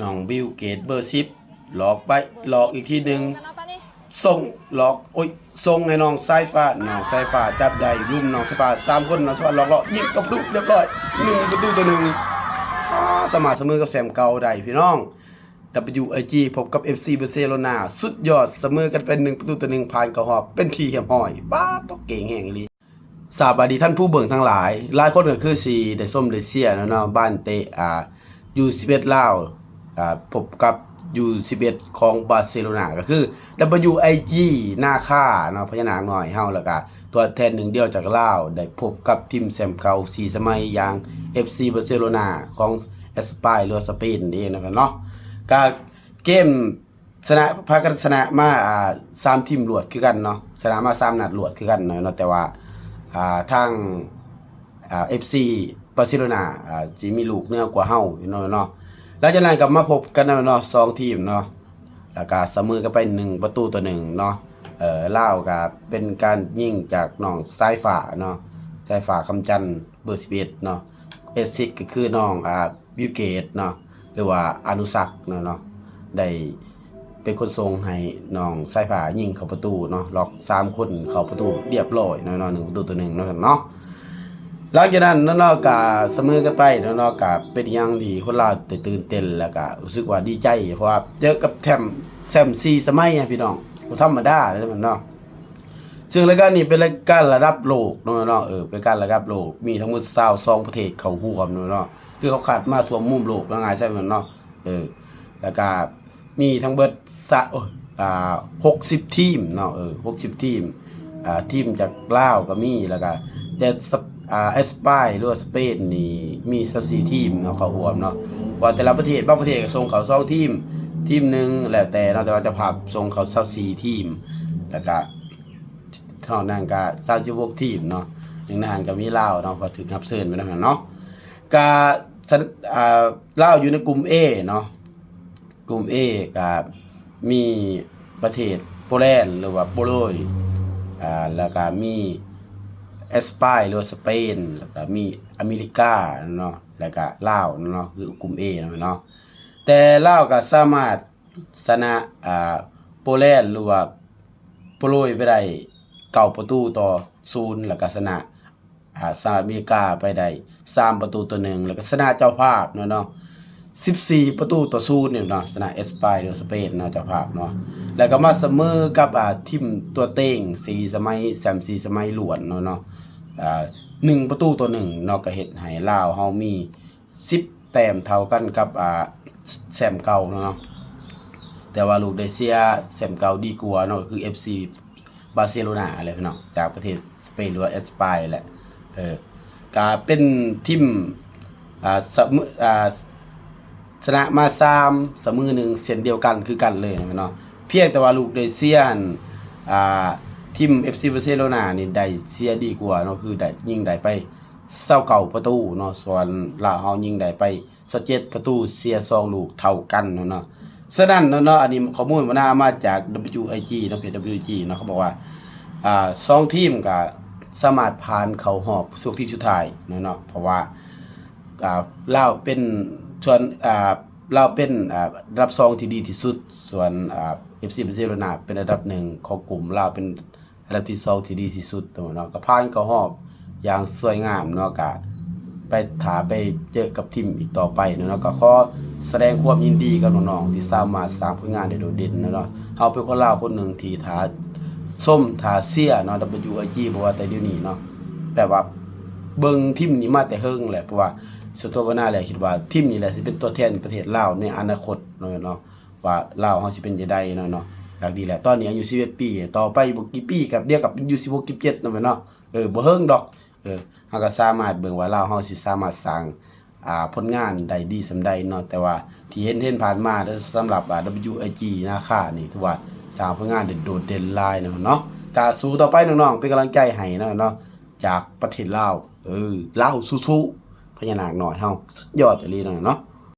น้องบิลเกตเบอร์10หลอกไปหลอกอีกทีหนึ่งส่งหลอกโอ้ยส่งให้น้องสายฟ้าน้องสายฟ้าจับได้รุมน้องสายฟ้า3คนน้องสายฟ้าหลอกยิงกับประตูเรียบร้อย1-1สมาเสมอกับแซมเก่าได้พี่น้อง WIG พบกับ FC บาร์เซโลนาสุดยอดเสมอกันเป็น1-1ผ่านกระหอบเป็นทีเหี่ยมห้อยป้าตกเก่งแห่งลีสวัสดีท่านผู้เบิ่งทั้งหลายหลายคนก็คือสิได้ส้มได้เสียเนาะบ้านเตะU11 ลาวพบกับU11 ของบาร์เซโลนาก็คือ WIG หน้าค่าเนาะพญานาคหน่อยเฮาแล้วก็ตัวแทนหนึ่งเดียวจากลาวได้พบกับทีมแชมป์เก่า4สมัยอย่าง FC บาร์เซโลนาของเอสปายหรือสเปนนี่เองนะครับเนาะก็เกมชนะพากันชนะมา3ทีมรวดคือกันเนาะชนะมา3นัดรวดคือกันเนาะแต่ว่าทางFC บาร์เซโลนาสิมีลูกเหนือกว่าเฮาเนาะหลังจากนั้นก็มาพบกันเนาะ2ทีมเนาะแล้วก็เสมอกันไป1-1เนาะลาวก็เป็นการยิงจากน้องสายฟ้าเนาะสายฟ้าคำจันทร์เบอร์11เนาะเอซิกก็คือน้องบิวเกตเนาะหรือว่าอนุสักเนาะได้เป็นคนส่งให้น้องสายฟ้ายิงเข้าประตูเนาะล็อก3คนเข้าประตูเรียบร้อยเนาะ1-1เนาะหลังจากนั้นเนาะก็เสมอกันไปเนาะก็เป็นอย่างดีคนลาวตื่นเต้นแล้วก็รู้สึกว่าดีใจเพราะว่าเจอกับแชมป์4สมัยพี่น้องบ่ธรรมดาเลยมันเนาะซึ่งรายการนี้เป็นรายการระดับโลกเนาะเป็นการระดับโลกมีทั้งหมด22ประเทศเข้าร่วมเนาะคือเขาคัดมาทั่วมุมโลกว่าง่ายใช่มั้ยเนาะแล้วก็มีทั้งเบิด60ทีมเนาะ60ทีมทีมจากลาวก็มีแล้วก็แต่เอสปายหรือว่าสเปนนี่มี24ทีมเนาะเข้าร่วมเนาะว่าแต่ละประเทศบางประเทศก็ส่งเข้า2ทีมนึงแล้วแต่เนาะแต่ว่าจะพาส่งเข้า24ทีมแล้วก็เท่านั้นก็36ทีมเนาะอย่างนั้นก็มีลาวเนาะพอถึงรับเชิญไปเนาะก็ลาวอยู่ในกลุ่ม A เนาะกลุ่ม A ก็มีประเทศโปแลนด์หรือว่าโปโลยแล้วก็มีเอสปายหรือว่าสเปนแล้วก็มีอเมริกาเนาะแล้วก็ลาวเนาะคือกลุ่ม A เนาะแต่ลาวก็สามารถชนะโปแลนด์หรือว่าโปโลยไปได้9-0แล้วก็ชนะสหรัฐอเมริกาไปได้3-1แล้วก็ชนะเจ้าภาพเนาะ14-0เนี่ยเนาะชนะเอสปายหรือสเปนเนาะเจ้าภาพเนาะแล้วก็มาเสมอกับทีมตัวเต็ง4สมัยแชมป์4สมัยล้วนเนาะ1-1เนาะก็เฮ็ดให้ลาวเฮามี10แต้มเท่ากันกับแชมป์เก่าเนาะแต่ว่าลูกได้เสียแชมป์เก่าดีกว่าเนาะคือ FC บาร์เซโลนาอะไรพี่น้องจากประเทศสเปนหรือว่าเอสปายแหละก็เป็นทีมชนะมา3เสมอ1เส้นเดียวกันคือกันเลยเนาะเพียงแต่ว่าลูกได้เสียทีม FC บาร์เซโลนานี่ได้เสียดีกว่าเนาะคือได้ยิงได้ไป29ประตูเนาะส่วนลาวเฮายิงได้ไป27ประตูเสีย2ลูกเท่ากันเนาะฉะนั้นเนาะอันนี้ข้อมูลมาจาก WIG เนาะเพจ WIG เนาะเขาบอกว่า2ทีมก็สามารถผ่านเข้ารอบสู่ทีมสุดท้ายเนาะเพราะว่าลาวเป็นส่วนลาวเป็นอันดับ2ที่ดีที่สุดส่วนFC บาร์เซโลนาเป็นอันดับ1ของกลุ่มลาวเป็นอันดับที่2ที่ดีที่สุดเนาะก็ผ่านเข้ารอบอย่างสวยงามเนาะก็ไปไปเจอกับทีมอีกต่อไปเนาะก็ขอแสดงความยินดีกับน้องๆที่สามารถสร้างผลงานได้โดดเด่นเนาะเฮาเป็นคนลาวคนหนึ่งที่ส้มเสียเนาะ WIG บ่ว่าแต่เดี๋ยวนี้เนาะแบบว่าเบิ่งทีมนี้มาแต่เฮิงแหละเพราะว่าส่วนตัวบ่น่าแหละคิดว่าทีมนี้แหละสิเป็นตัวแทนประเทศลาวในอนาคตเนาะว่าลาวเฮาสิเป็นจังได๋เนาะอยากดีแหละตอนนี้อายุ11ปีต่อไปบ่กี่ปีกับเดียวกับอยู่16 17เนาะบ่เฮิงดอกเฮาก็สามารถเบิ่งว่าลาวเฮาสิสามารถสร้างผลงานได้ดีส่าใดเนาะแต่ว่าที่เห็นผ่านมาสำหรับ WIG นาคานี่ถือว่าสร้างผลงานได้โดดเด่นหลายเนาะก็สู้ต่อไปน้องๆเป็นกำลังใจให้เนาะจากประเทศลาวลาวสู้ๆพญานาคน้อยเฮาสุดยอดอีหลีเนาะ